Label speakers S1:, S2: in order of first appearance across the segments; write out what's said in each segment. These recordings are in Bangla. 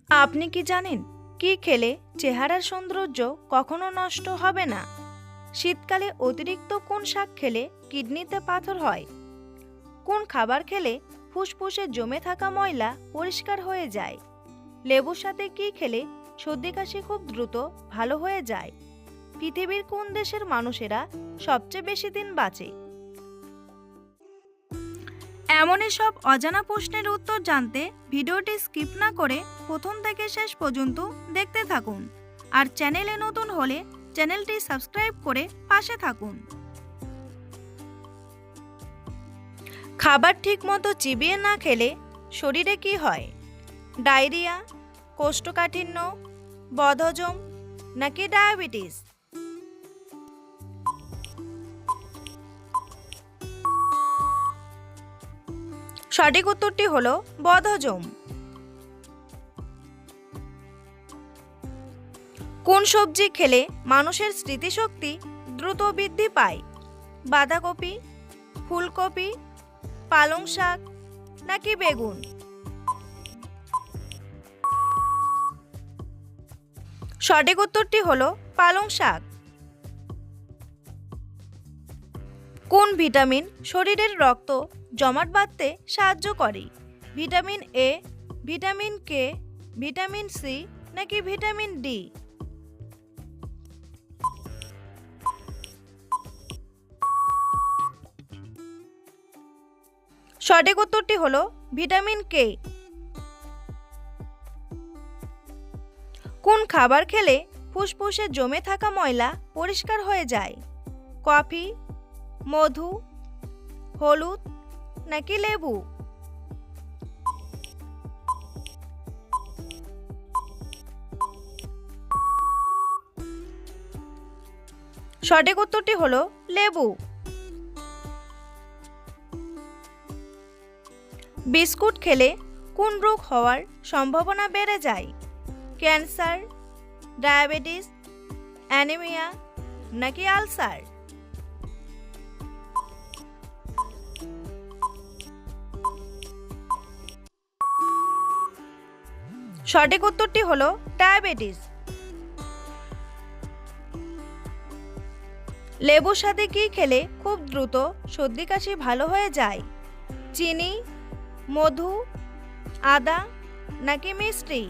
S1: আপনি কি জানেন কি খেলে চেহারার সৌন্দর্য কখনো নষ্ট হবে না? শীতকালে অতিরিক্ত কোন শাক খেলে কিডনিতে পাথর হয়? কোন খাবার খেলে ফুসফুসে জমে থাকা ময়লা পরিষ্কার হয়ে যায়? লেবুর সাথে কি খেলে সর্দি কাশি খুব দ্রুত ভালো হয়ে যায়? পৃথিবীর কোন দেশের মানুষেরা সবচেয়ে বেশি দিন বাঁচে? এমনই সব অজানা প্রশ্নের উত্তর জানতে ভিডিওটি স্কিপ না করে প্রথম থেকে শেষ পর্যন্ত দেখতে থাকুন। আর চ্যানেলে নতুন হলে চ্যানেলটি সাবস্ক্রাইব করে পাশে থাকুন। খাবার ঠিকমতো চিবিয়ে না খেলে শরীরে কি হয়? ডায়রিয়া, কোষ্ঠকাঠিন্য, বদহজম নাকি ডায়াবেটিস? সঠিক উত্তরটি হলো বদহজম। কোন সবজি খেলে মানুষের স্মৃতিশক্তি দ্রুত বৃদ্ধি পায়? বাঁধাকপি, ফুলকপি, পালং শাক নাকি বেগুন? সঠিক উত্তরটি হলো পালং শাক। কোন ভিটামিন শরীরের রক্ত জমাট বাঁধতে সাহায্য করে? Vitamin A, vitamin K, vitamin C নাকি ভিটামিন ডি? সঠিক উত্তরটি হলো ভিটামিন কে। কোন খাবার খেলে ফুসফুসে জমে থাকা ময়লা পরিষ্কার হয়ে যায়? কফি, মধু, হলুদ নাকি লেবু? সঠিক উত্তরটি হলো লেবু। বিস্কুট খেলে কোন রোগ হওয়ার সম্ভাবনা বেড়ে যায়? ক্যান্সার, ডায়াবেটিস, অ্যানিমিয়া নাকি আলসার? সঠিক উত্তরটি হলো ডায়াবেটিস। লেবুর সাথে কি খেলে খুব দ্রুত সর্দি কাশি ভালো হয়ে যায়? চিনি, মধু, আদা নাকি মিষ্টি?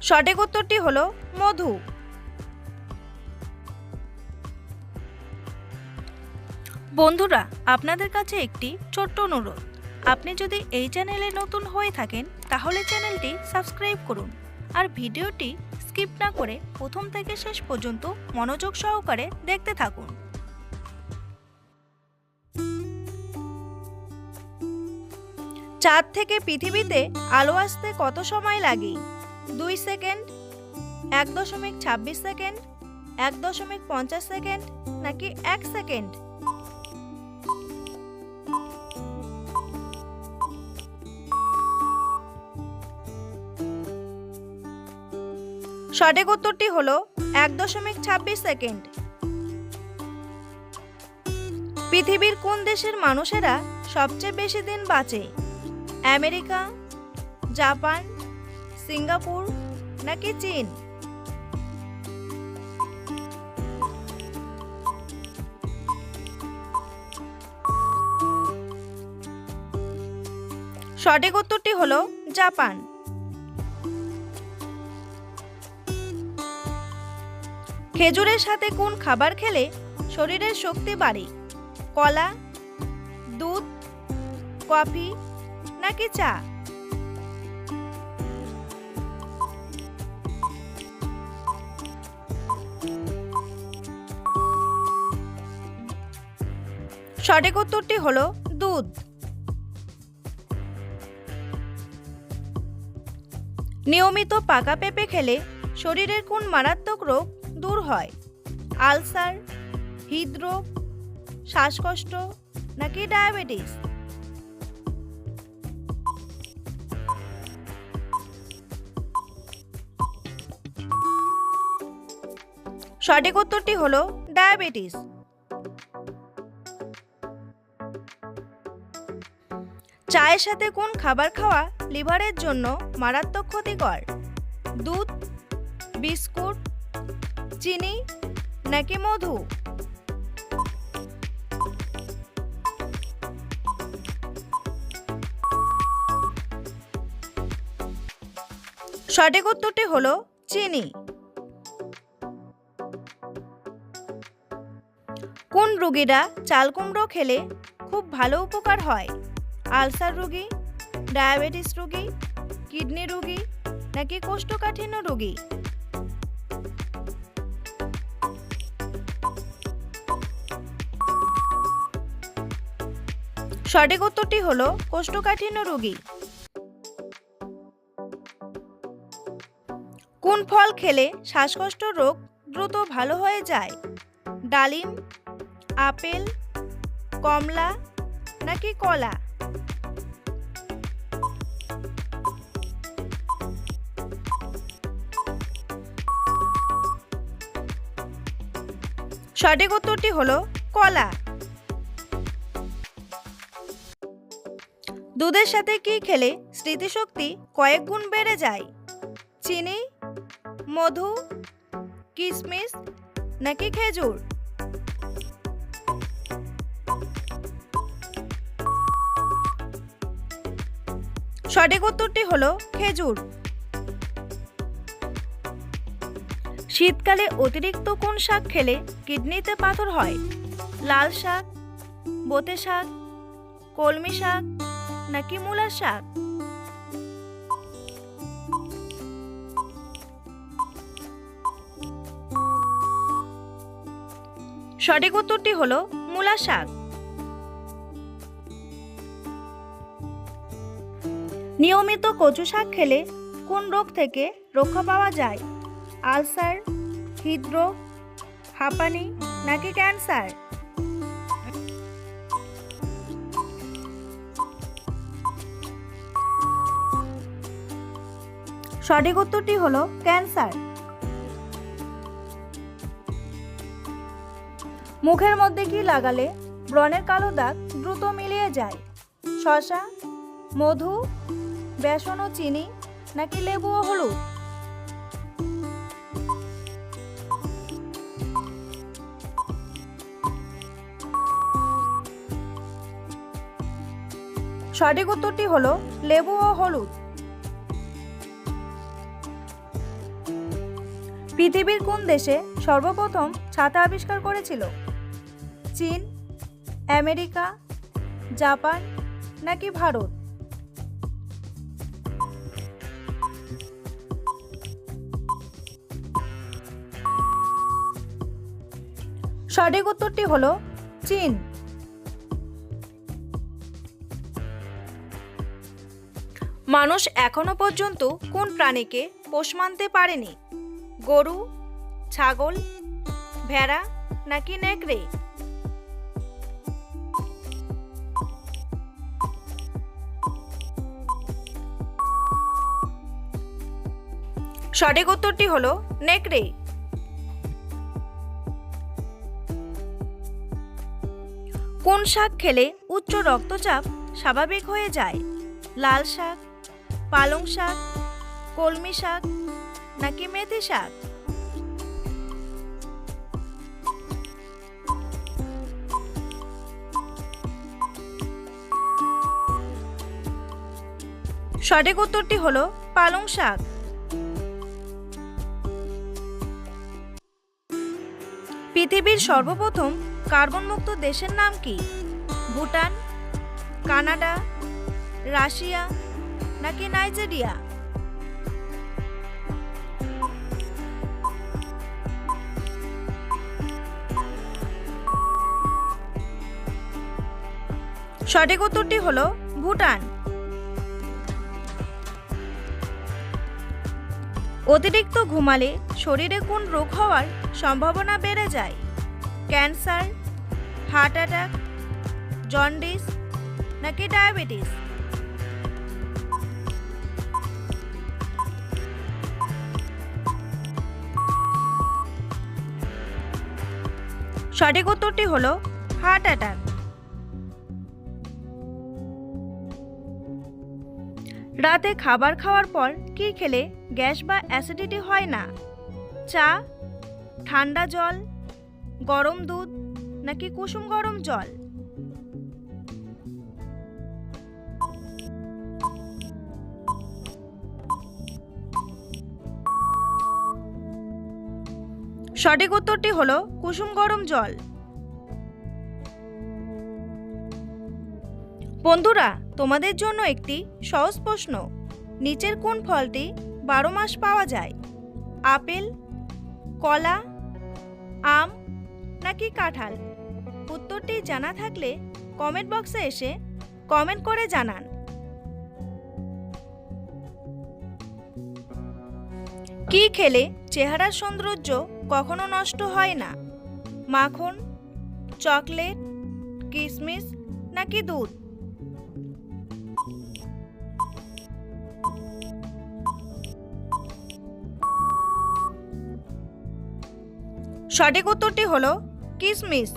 S1: সঠিক উত্তরটি হলো মধু। বন্ধুরা, আপনাদের কাছে একটি ছোট্ট অনুরোধ, আপনি যদি এই চ্যানেলে নতুন হয়ে থাকেন তাহলে চ্যানেলটি সাবস্ক্রাইব করুন আর ভিডিওটি স্কিপ না করে প্রথম থেকে শেষ পর্যন্ত মনোযোগ সহকারে দেখতে থাকুন। চাঁদ থেকে পৃথিবীতে আলো আসতে কত সময় লাগে? 2 সেকেন্ড, 1.26 সেকেন্ড, 1.50 সেকেন্ড নাকি 1 সেকেন্ড? সঠিক উত্তরটি হলো 1.26 সেকেন্ড। পৃথিবীর কোন দেশের মানুষেরা সবচেয়ে বেশি দিন বাঁচে? আমেরিকা, জাপান, সিঙ্গাপুর নাকি চীন? সঠিক উত্তরটি হলো জাপান। খেজুরের সাথে কোন খাবার খেলে শরীরের শক্তি বাড়ে? কলা, দুধ, কফি নাকি চা? সঠিক উত্তরটি হলো দুধ। নিয়মিত পাকা পেঁপে খেলে শরীরের কোন মারাত্মক রোগ দূর হয়? আলসার, হৃদরোগ, শ্বাসকষ্ট নাকি ডায়াবেটিস? সঠিক উত্তরটি হলো ডায়াবেটিস। চায়ের সাথে কোন খাবার খাওয়া লিভারের জন্য মারাত্মক ক্ষতিকর? দুধ, বিস্কুট, চিনি নাকি মধু? সঠিক উত্তরটি হলো চিনি। কোন রোগীরা চাল কুমড়ো খেলে খুব ভালো উপকার হয়? আলসার রোগী, ডায়াবেটিস রোগী, কিডনি রোগী নাকি কোষ্ঠকাঠিন্য রোগী? সঠিক উত্তরটি হলো কোষ্ঠকাঠিন্য রোগী। কোন ফল খেলে শ্বাসকষ্ট রোগ দ্রুত ভালো হয়ে যায়? ডালিম, আপেল, কমলা নাকি কলা? সঠিক উত্তরটি হলো কলা। দুধের সাথে কি খেলে স্মৃতিশক্তি কয়েক গুণ বেড়ে যায়? চিনি, মধু, কিশমিশ নাকি খেজুর? সঠিক উত্তরটি হলো খেজুর। শীতকালে অতিরিক্ত কোন শাক খেলে কিডনিতে পাথর হয়? লাল শাক, বোতে শাক, কলমি শাক নাকি মূলার শাক? সঠিক উত্তরটি হলো মূলার শাক। নিয়মিত কচু শাক খেলে কোন রোগ থেকে রক্ষা পাওয়া যায়? আলসার, হৃদরোগ, হাঁপানি নাকি ক্যান্সার? সঠিক উত্তরটি হলো ক্যান্সার। মুখের মধ্যে কি লাগালে ব্রণের কালো দাগ দ্রুত মিলিয়ে যায়? শসা, মধু, বেসন ও চিনি নাকি লেবু ও হলুদ? সঠিক উত্তরটি হলো লেবু ও হলুদ। পৃথিবীর কোন দেশে সর্বপ্রথম ছাতা আবিষ্কার করেছিল? চীন, আমেরিকা, জাপান নাকি ভারত? সঠিক উত্তরটি হলো চীন। মানুষ এখনো পর্যন্ত কোন প্রাণীকে পোষ মানতে পারেনি? গরু, ছাগল, ভেড়া নাকি নেকড়ে? সঠিক উত্তরটি হলো নেকড়ে। কোন শাক খেলে উচ্চ রক্তচাপ স্বাভাবিক হয়ে যায়? লাল শাক, পালং শাক, কলমি শাক নাকি মেথি শাক? সঠিক উত্তরটি হলো পালং শাক। পৃথিবীর সর্বপ্রথম কার্বন মুক্ত দেশের নাম কি? ভুটান, কানাডা, রাশিয়া নাকি নাইজেরিয়া? সঠিক উত্তরটি হলো ভুটান। অতিরিক্ত ঘুমালে শরীরে কোন রোগ হওয়ার সম্ভাবনা বেড়ে যায়? ক্যান্সার, হার্ট অ্যাটাক, জন্ডিস নাকি ডায়াবেটিস? সঠিক উত্তরটি হলো হার্ট অ্যাটাক। রাতে খাবার খাওয়ার পর কি খেলে গ্যাস বা অ্যাসিডিটি হয় না? চা, ঠান্ডা জল, গরম দুধ নাকি কুসুম গরম জল? সঠিক উত্তরটি হলো কুসুম গরম জল। বন্ধুরা, তোমাদের জন্য একটি সহজ প্রশ্ন। নিচের কোন ফলটি 12 মাস পাওয়া যায়? আপেল, কলা, আম নাকি কাঁঠাল? উত্তরটি জানা থাকলে কমেন্ট বক্সে এসে কমেন্ট করে জানান। কি খেলে চেহারার সৌন্দর্য কখনো নষ্ট হয় না? মাখন, চকলেট, কিশমিশ নাকি দুধ? সঠিক উত্তরটি হলো কিশমিশ।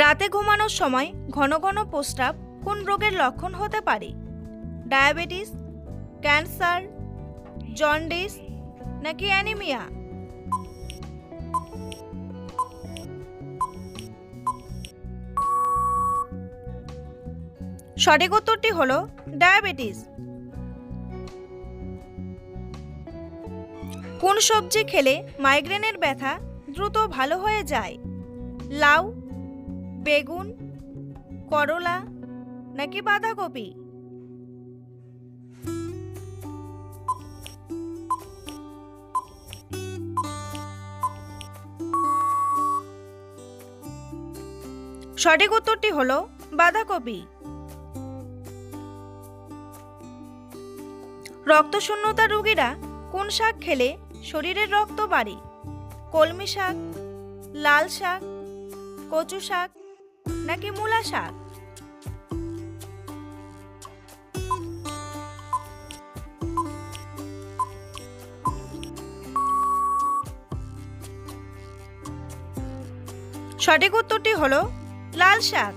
S1: রাতে ঘুমানোর সময় ঘন ঘন প্রস্রাব কোন রোগের লক্ষণ হতে পারে? ডায়াবেটিস, ক্যান্সার, জন্ডিস নাকি অ্যানিমিয়া? সঠিক উত্তরটি হলো ডায়াবেটিস। কোন সবজি খেলে মাইগ্রেনের ব্যথা দ্রুত ভালো হয়ে যায়? লাউ, বেগুন, করলা নাকি বাঁধাকপি? সঠিক উত্তরটি হলো বাঁধাকপি। রক্তশূন্যতা রোগীরা কোন শাক খেলে শরীরের রক্ত বাড়ে? কলমি শাক, লাল শাক, কচু শাক নাকি মূলা শাক? সঠিক উত্তরটি হলো লাল শাক।